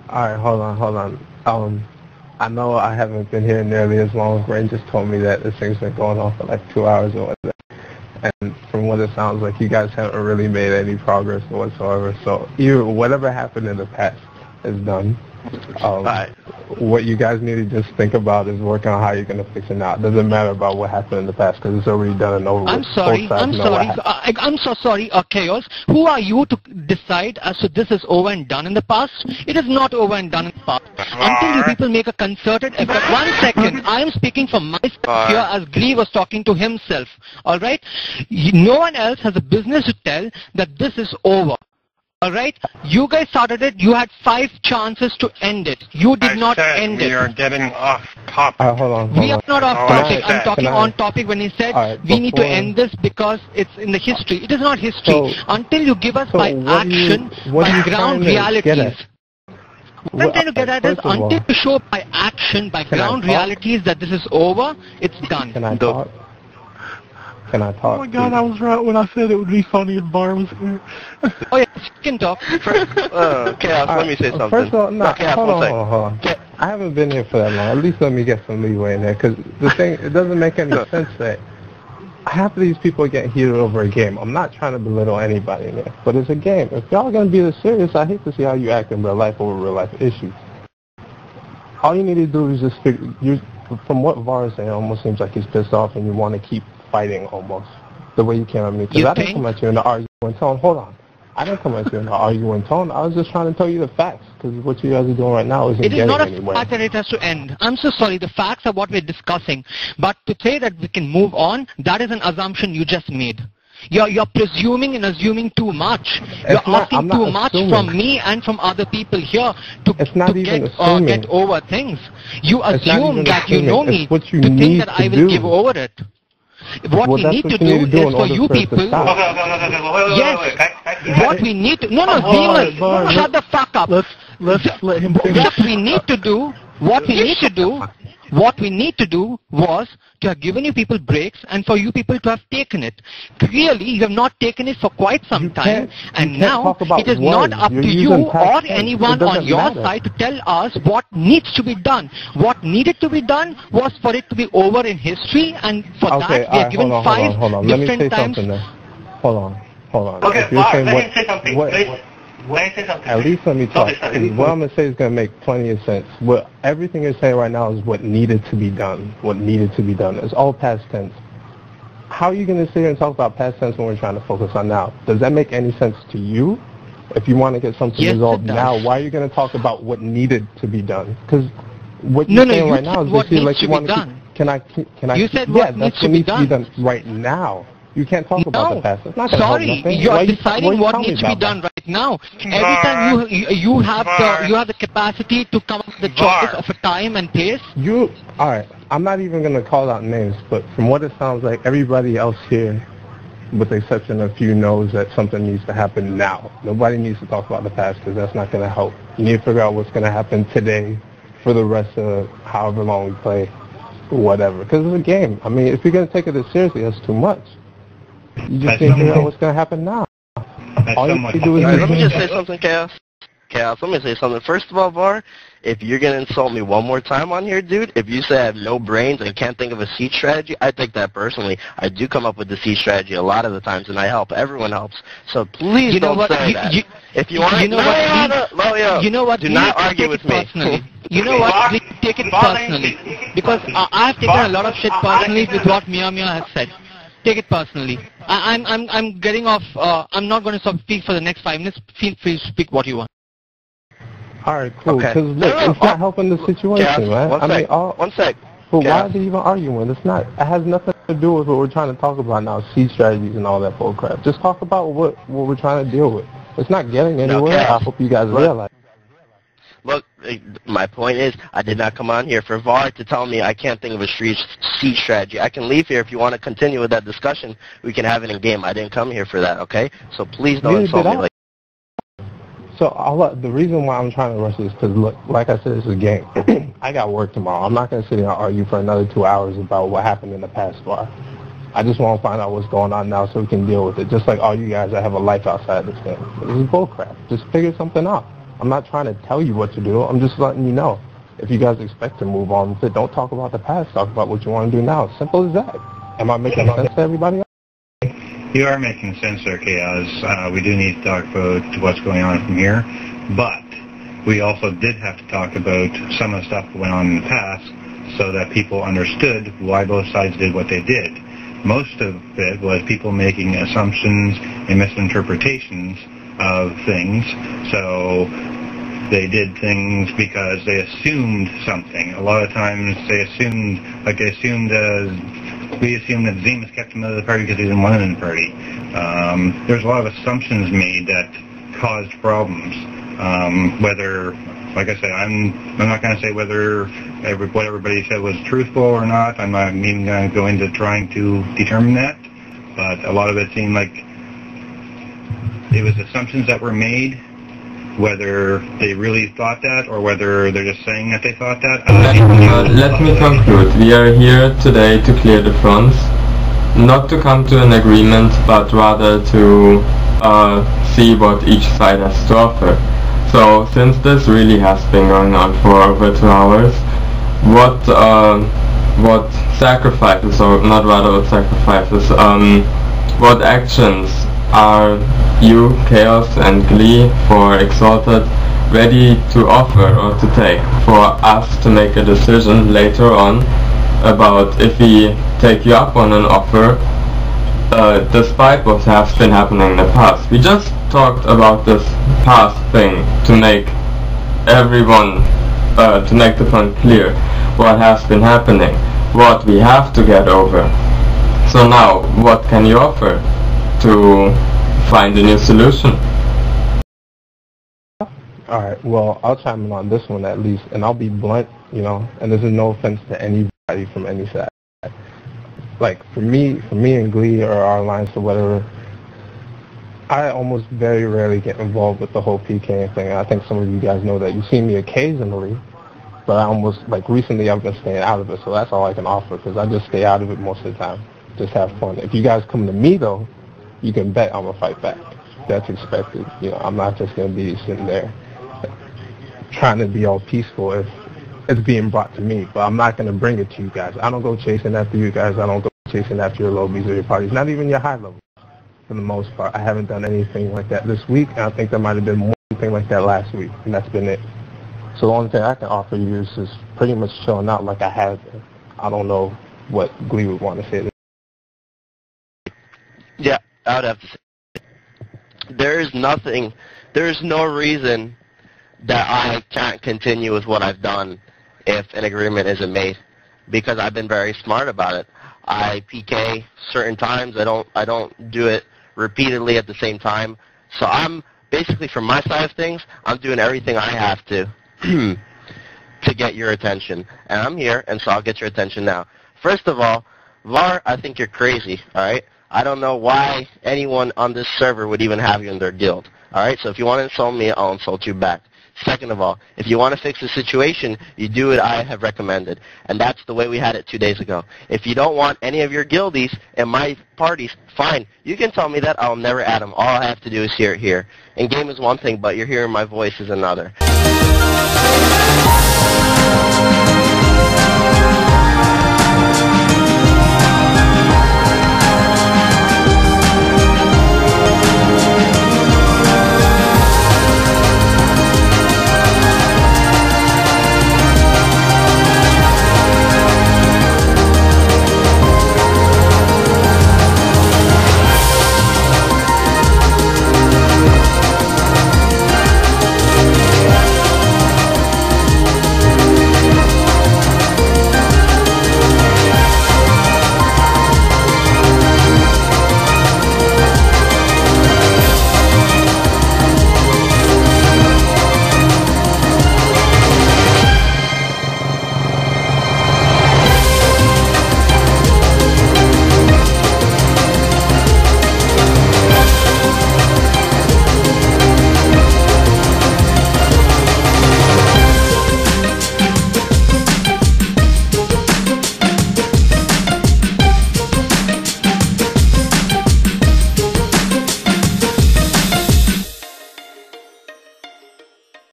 Alright, hold on. I know I haven't been here nearly as long. Rain just told me that this thing's been going on for like 2 hours or whatever. And from what it sounds like, you guys haven't really made any progress whatsoever. So whatever happened in the past is done. Right. What you guys need to just think about is working on how you're going to fix it now. It doesn't matter about what happened in the past because it's already done and over with. I'm sorry, I'm so sorry, Kayoz. Who are you to decide as to this is over and done in the past? It is not over and done in the past. Until you people make a concerted effort. 1 second, I am speaking from myself here as Glee was talking to himself. Alright? No one else has a business to tell that this is over. Alright? You guys started it. You had 5 chances to end it. You did not end it. We are getting off topic. Hold on. We are not off topic. I'm talking on topic when he said we need to end this because it's in the history. It is not history. Until you give us by action, by ground realities. What I'm trying to get at is until you show by action, by ground realities that this is over, it's done. Can I talk? Oh my God, I was right when I said it would be funny if Bar was here. Oh yeah, you can talk. Chaos, let me say something. First of all, hold on. I haven't been here for that long. At least let me get some leeway in there, because the thing, it doesn't make any sense that half of these people get heated over a game. I'm not trying to belittle anybody in there, but it's a game. If y'all gonna be this serious, I hate to see how you act in real life over real life issues. All you need to do is just figure. From what Var is saying, it almost seems like he's pissed off and you want to keep fighting almost the way you came at me. Because I didn't come at you in the arguing tone. Hold on. I didn't come at you in the arguing tone. I was just trying to tell you the facts. Because what you guys are doing right now isn't getting anywhere. It is not a fact that it has to end. I'm so sorry. The facts are what we're discussing. But to say that we can move on, that is an assumption you just made. You're presuming and assuming too much. You're asking too much from me and from other people here to get over things. You assume that you know me to think that I will give over it. What we need to do is for you people. Yes. What we need to. No, Demon. Shut the fuck up. Let's let him finish. What we need to do was to have given you people breaks and for you people to have taken it. Clearly, you have not taken it for quite some time, and now it is not up to you or anyone on your side to tell us what needs to be done. What needed to be done was for it to be over in history, and for that we are given 5 different times. Hold on. Okay, let me say something. At least let me talk. What I'm going to say is going to make plenty of sense. Everything you're saying right now is what needed to be done. What needed to be done. It's all past tense. How are you going to sit here and talk about past tense when we're trying to focus on now? Does that make any sense to you? If you want to get something resolved now, why are you going to talk about what needed to be done? Because what you're saying right now is what needs like to be done. Can I? You said what needs to be done right now. You can't talk about the past. It's not sorry, you are deciding what needs to be done right now. Every time you have the capacity to come up with the choice of a time and place. All right. I'm not even going to call out names, but from what it sounds like, everybody else here, with the exception of a few, knows that something needs to happen now. Nobody needs to talk about the past because that's not going to help. You need to figure out what's going to happen today for the rest of however long we play, whatever. Because it's a game. I mean, if you're going to take it as seriously, that's too much. You just need to figure out what's going to happen now. All you need to do is... Let me just say something, Chaos. Chaos, let me say something. First of all, Var, if you're going to insult me one more time on here, dude, if you say I have no brains and can't think of a seed strategy, I take that personally. I do come up with the seed strategy a lot of the times, and I help. Everyone helps. So please don't say that. If you want to... You know what? Do not argue with me. You know what? We take it personally. Because I have taken a lot of shit personally with what Mia has said. Take it personally. I'm getting off. I'm not going to speak for the next 5 minutes. Feel free to speak what you want. All right, cool. Because it's not helping the situation, man. One sec. But why are they even arguing? It's not. It has nothing to do with what we're trying to talk about now. Seed strategies and all that bull crap. Just talk about what we're trying to deal with. It's not getting anywhere. I hope you guys realize. Look, my point is, I did not come on here for Var to tell me I can't think of a seed strategy. I can leave here if you want to continue with that discussion. We can have it in game. I didn't come here for that, okay? So please don't insult me like that. So the reason why I'm trying to rush this is because, look, like I said, it's a game. I got work tomorrow. I'm not going to sit here and argue for another 2 hours about what happened in the past, Var. I just want to find out what's going on now so we can deal with it. Just like all you guys that have a life outside this game. This is bullcrap. Just figure something out. I'm not trying to tell you what to do. I'm just letting you know. If you guys expect to move on with it, don't talk about the past. Talk about what you want to do now. Simple as that. Am I making sense to everybody else? You are making sense there, Kayoz. We do need to talk about what's going on from here, but we also did have to talk about some of the stuff that went on in the past so that people understood why both sides did what they did. Most of it was people making assumptions and misinterpretations of things, so they did things because they assumed something. A lot of times we assumed that Zemus kept him out of the party because he didn't want him in the party. There's a lot of assumptions made that caused problems. Whether, like I said, I'm not going to say whether what everybody said was truthful or not. I'm not even going to go into trying to determine that. But a lot of it seemed like it was assumptions that were made. Whether they really thought that or whether they're just saying that they thought that. Let me conclude. We are here today to clear the fronts, not to come to an agreement, but rather to see what each side has to offer. So, since this really has been going on for over 2 hours, what sacrifices, or not rather what sacrifices, what actions are you, Kayoz and Glee for Exalted ready to offer or to take for us to make a decision later on about if we take you up on an offer despite what has been happening in the past? We just talked about this past thing to make everyone, to make the point clear what has been happening, what we have to get over. So now, what can you offer to find a new solution? Alright, well, I'll chime in on this one at least, and I'll be blunt, you know, and this is no offense to anybody from any side. Like, for me and Glee or our alliance or whatever, I almost very rarely get involved with the whole PK thing. I think some of you guys know that. You see me occasionally, but I almost, like, recently I've been staying out of it, so that's all I can offer, because I just stay out of it most of the time. Just have fun. If you guys come to me, though, you can bet I'm going to fight back. That's expected. You know, I'm not just going to be sitting there trying to be all peaceful if it's being brought to me, but I'm not going to bring it to you guys. I don't go chasing after you guys. I don't go chasing after your lobies or your parties, not even your high levels. For the most part, I haven't done anything like that this week, and I think there might have been one thing like that last week, and that's been it. So the only thing I can offer you is just pretty much chilling out like I have been. I don't know what Glee would want to say. Yeah, I would have to say there is no reason that I can't continue with what I've done if an agreement isn't made, because I've been very smart about it. I PK certain times. I don't do it repeatedly at the same time. So I'm basically, from my side of things, I'm doing everything I have to to get your attention. And I'm here, and so I'll get your attention now. First of all, VAR, I think you're crazy, all right? I don't know why anyone on this server would even have you in their guild, all right? So if you want to insult me, I'll insult you back. Second of all, if you want to fix the situation, you do what I have recommended. And that's the way we had it 2 days ago. If you don't want any of your guildies in my parties, fine. You can tell me that. I'll never add them. All I have to do is hear it here. And game is one thing, but you're hearing my voice is another.